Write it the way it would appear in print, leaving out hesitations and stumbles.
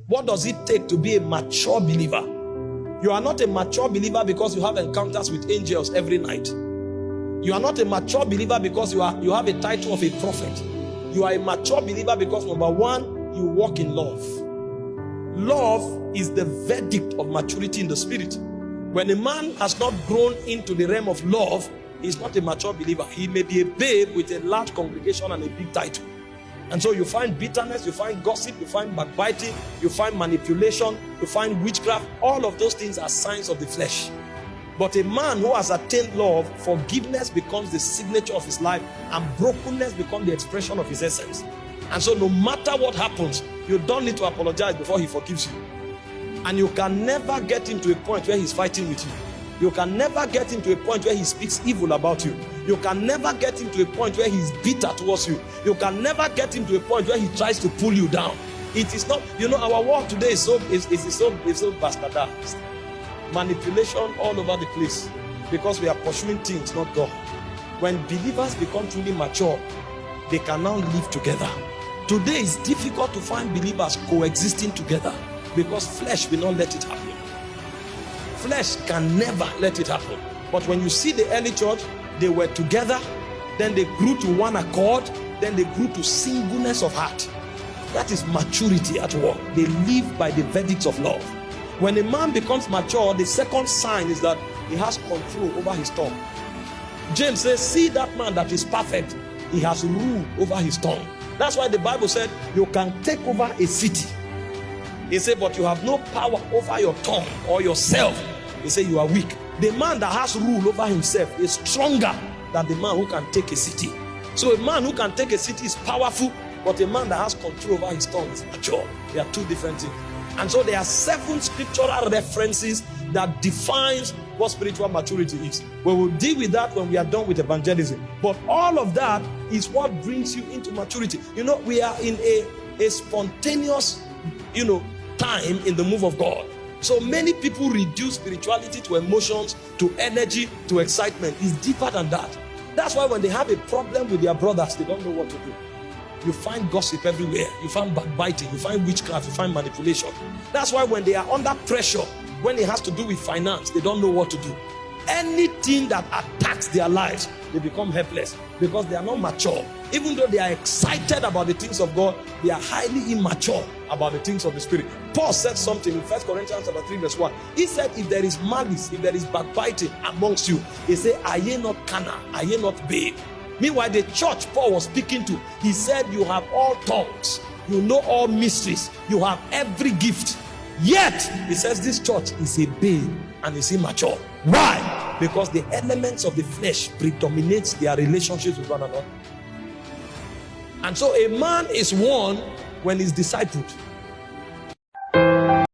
What does it take to be a mature believer? You are not a mature believer because you have encounters with angels every night. You are not a mature believer because you have a title of a prophet. You are a mature believer because, number one, you walk in love. Love is the verdict of maturity in the spirit. When a man has not grown into the realm of love, he's not a mature believer. He may be a babe with a large congregation and a big title. And so you find bitterness, you find gossip, you find backbiting, you find manipulation, you find witchcraft. All of those things are signs of the flesh. But a man who has attained love, forgiveness becomes the signature of his life, and brokenness becomes the expression of his essence. And so no matter what happens, you don't need to apologize before he forgives you. And you can never get him to a point where he's fighting with you. You can never get him to a point where he speaks evil about you. You can never get him to a point where he's bitter towards you. You can never get him to a point where he tries to pull you down. It is not, our world today is so bastardized. Manipulation all over the place because we are pursuing things, not God. When believers become truly mature, they can now live together. Today it's difficult to find believers coexisting together because flesh will not let it happen. Flesh can never let it happen. But when you see the early church, they were together, then they grew to one accord, then they grew to singleness of heart. That is maturity at work. They live by the verdicts of love. When a man becomes mature, the second sign is that he has control over his tongue. James says, see that man that is perfect, he has rule over his tongue. That's why the Bible said you can take over a city. He said, but you have no power over your tongue or yourself. He said, you are weak. The man that has rule over himself is stronger than the man who can take a city. So a man who can take a city is powerful, but a man that has control over his tongue is mature. They are two different things. And so there are 7 scriptural references that defines what spiritual maturity is. We will deal with that when we are done with evangelism. But all of that is what brings you into maturity. We are in a spontaneous, time in the move of God. So many people reduce spirituality to emotions, to energy, to excitement. It's deeper than that. That's why when they have a problem with their brothers, they don't know what to do. You find gossip everywhere. You find backbiting. You find witchcraft. You find manipulation. That's why when they are under pressure, when it has to do with finance, they don't know what to do. Anything that attacks their lives, they become helpless because they are not mature. Even though they are excited about the things of God, they are highly immature about the things of the Spirit. Paul said something in 1 Corinthians 3 verse 1. He said, if there is malice, if there is backbiting amongst you, he said, are ye not carnal? Are ye not babe? Meanwhile, the church Paul was speaking to, he said, you have all tongues, you know all mysteries, you have every gift. Yet, he says this church is a babe and is immature. Why? Because the elements of the flesh predominates their relationships with one another. And so a man is one when he's discipled.